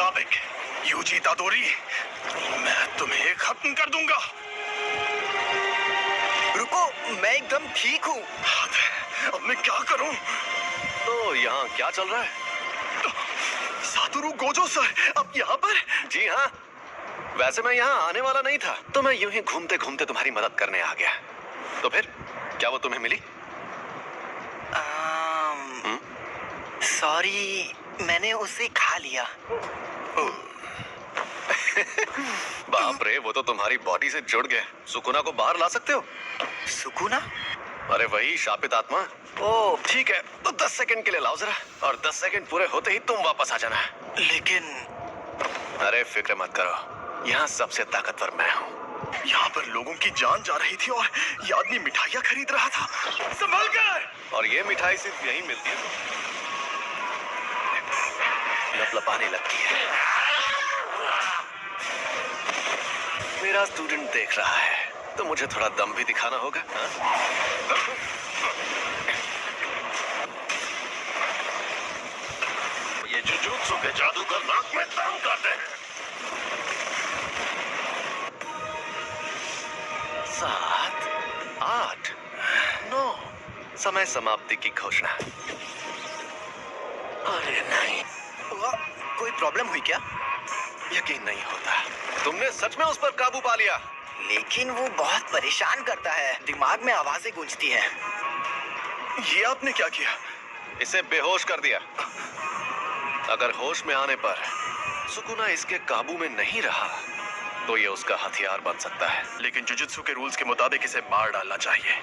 मुताबिक यूजी तादोरी, मैं तुम्हें खत्म कर दूंगा। रुको, मैं एकदम ठीक हूँ। अब मैं क्या करूं? तो यहाँ क्या चल रहा है? सातोरू गोजो सर, अब यहाँ पर? जी हाँ, वैसे मैं यहाँ आने वाला नहीं था, तो मैं यूं ही घूमते घूमते तुम्हारी मदद करने आ गया। तो फिर क्या वो तुम्हें मिली? सॉरी, मैंने उसे खा लिया। बाप रे, वो तो तुम्हारी बॉडी से जुड़ गया। सुकुना को बाहर ला सकते हो? सुकुना? अरे वही शापित आत्मा। ओह, ठीक है, तो 10 सेकंड के लिए लाओ जरा, और 10 सेकंड पूरे होते ही तुम वापस आ जाना। लेकिन अरे फिक्र मत करो, यहाँ सबसे ताकतवर मैं हूँ। यहाँ पर लोगों की जान जा रही थी और ये आदमी मिठाइयाँ खरीद रहा था। संभल कर! और ये मिठाई सिर्फ यही मिलती है, लपलपाने लगती है। मेरा स्टूडेंट देख रहा है, तो मुझे थोड़ा दम भी दिखाना होगा। ये जुजुत्सु के जादूगर नाक में दम करते हैं। 7, 8, 9, समय समाप्ति की घोषणा। अरे नहीं, कोई प्रॉब्लम हुई क्या? यकीन नहीं होता, तुमने सच में उस पर काबू पा लिया। लेकिन वो बहुत परेशान करता है, दिमाग में आवाजें गूंजती है। ये आपने क्या किया? इसे बेहोश कर दिया। अगर होश में आने पर सुकुना इसके काबू में नहीं रहा, तो ये उसका हथियार बन सकता है। लेकिन जुजुत्सु के रूल्स के मुताबिक इसे मार डालना चाहिए,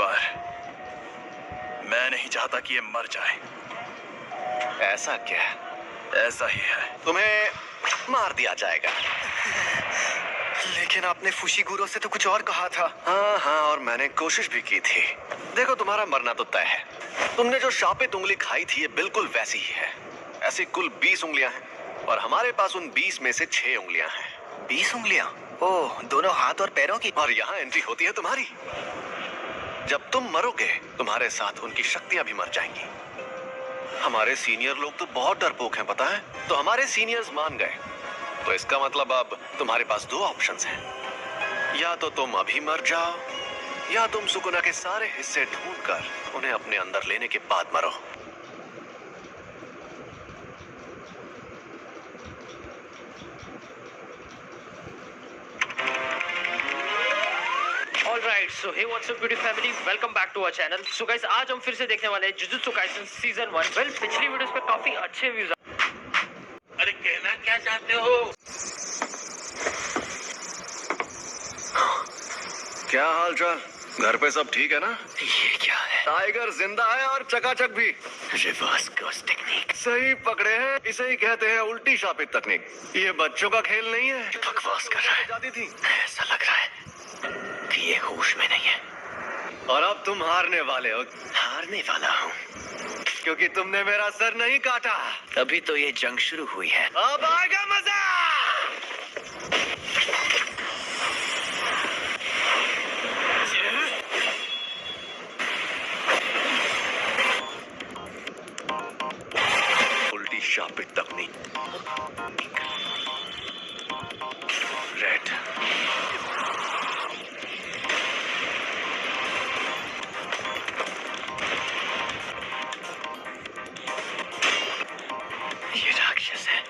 पर मैं नहीं चाहता कि ये मर जाए। ऐसा क्या? ऐसा ही है। तुम्हें मार दिया जाएगा। लेकिन आपने फुशिगुरो से तो कुछ और कहा था। हाँ हाँ, और मैंने कोशिश भी की थी। देखो, तुम्हारा मरना तो तय है। तुमने जो शापित उंगली खाई थी, ये बिल्कुल वैसी ही है। ऐसी कुल 20 उंगलियां हैं, और हमारे पास उन 20 में से 6 उंगलियां हैं। 20 उंगलियां? ओह, दोनों हाथ और पैरों की। और यहाँ एंट्री होती है तुम्हारी। जब तुम मरोगे, तुम्हारे साथ उनकी शक्तियां भी मर जाएंगी। हमारे सीनियर लोग तो बहुत डरपोक हैं, पता है? तो हमारे सीनियर्स मान गए, तो इसका मतलब अब तुम्हारे पास 2 ऑप्शंस हैं। या तो तुम अभी मर जाओ, या तुम सुकुना के सारे हिस्से ढूंढकर उन्हें अपने अंदर लेने के बाद मरो। Alright, so hey what's up beauty family, welcome back to our channel. So guys, आज हम फिर से देखने वाले हैं जुजुत्सु काइसन सीजन 1। वेल, पिछली वीडियोस पे काफी अच्छे व्यूज। अरे कहना क्या चाहते हो? क्या हाल चाल? घर पे सब ठीक है ना? ये क्या है? टाइगर जिंदा है और चकाचक भी। Reverse curse technique. सही पकड़े हैं, इसे ही कहते हैं उल्टी शापित तकनीक। ये बच्चों का खेल नहीं है। बकवास कर रहा है। जाती थी। ऐसा लग रहा है कि ये होश में नहीं है। और अब तुम हारने वाले हो। हारने वाला हूँ क्योंकि तुमने मेरा सर नहीं काटा। अभी तो ये जंग शुरू हुई है। अब आएगा मजा। उल्टी शापित तकनीक। रेड। ये राक्षस है।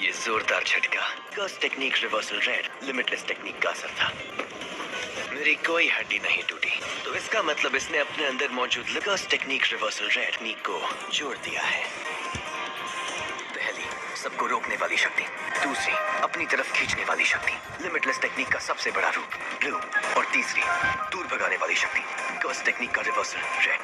ये जोरदार झटका। Curse technique reversal red, limitless technique का असर था। मेरी कोई हड्डी नहीं टूटी, तो इसका मतलब इसने अपने अंदर मौजूद कर्स टेक्निक रिवर्सल रेड टेक्निक को जोड़ दिया है। पहली, सबको रोकने वाली शक्ति। दूसरी, अपनी तरफ खींचने वाली शक्ति, लिमिटलेस टेक्निक का सबसे बड़ा रूप ब्लू। और तीसरी, दूर भगाने वाली शक्ति, कर्स टेक्निक का रिवर्सल रेड।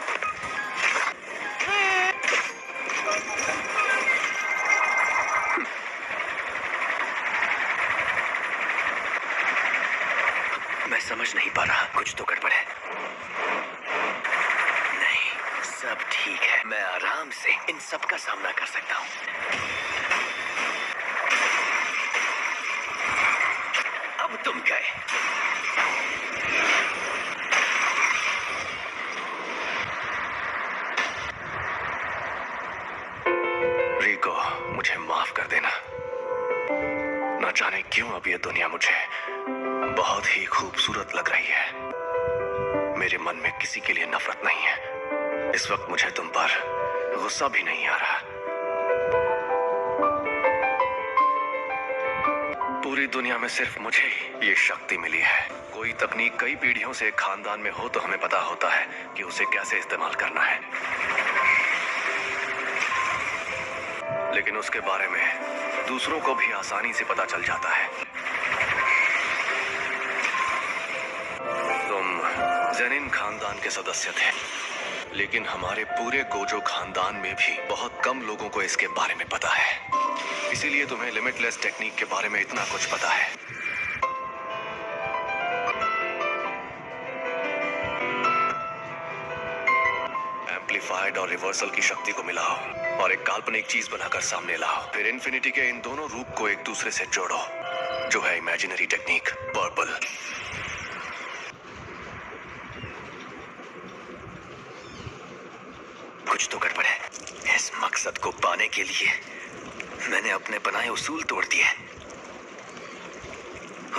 मैं समझ नहीं पा रहा, कुछ तो गड़बड़ है। नहीं, सब ठीक है। मैं आराम से इन सब का सामना कर सकता हूँ। अब तुम गए। जाने क्यों अब ये दुनिया मुझे बहुत ही खूबसूरत लग रही है। मेरे मन में किसी के लिए नफरत नहीं है। इस वक्त मुझे तुम पर गुस्सा भी नहीं आ रहा। पूरी दुनिया में सिर्फ मुझे ही ये शक्ति मिली है। कोई तकनीक कई पीढ़ियों से एक खानदान में हो तो हमें पता होता है कि उसे कैसे इस्तेमाल करना है, लेकिन उसके बारे में दूसरों को भी आसानी से पता चल जाता है। तुम जेनिन खानदान के सदस्य थे, लेकिन हमारे पूरे गोजो खानदान में भी बहुत कम लोगों को इसके बारे में पता है। इसीलिए तुम्हें लिमिटलेस टेक्निक के बारे में इतना कुछ पता है। एम्पलीफाइड और रिवर्सल की शक्ति को मिलाओ और एक काल्पनिक चीज बनाकर सामने लाओ। फिर इन्फिनिटी के इन दोनों रूप को एक दूसरे से जोड़ो, जो है इमेजिनरी टेक्निक पर्पल। कुछ तो गड़बड़ है। इस मकसद को पाने के लिए मैंने अपने बनाए उसूल तोड़ दिए।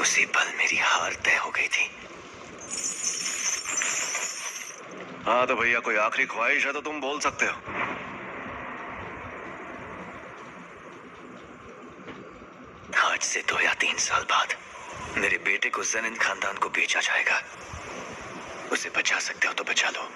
उसी पल मेरी हार तय हो गई थी। हाँ तो भैया, कोई आखिरी ख्वाहिश है तो तुम बोल सकते हो। आज से 2 या 3 साल बाद मेरे बेटे को जेनिन खानदान को बेचा जाएगा। उसे बचा सकते हो तो बचा लो।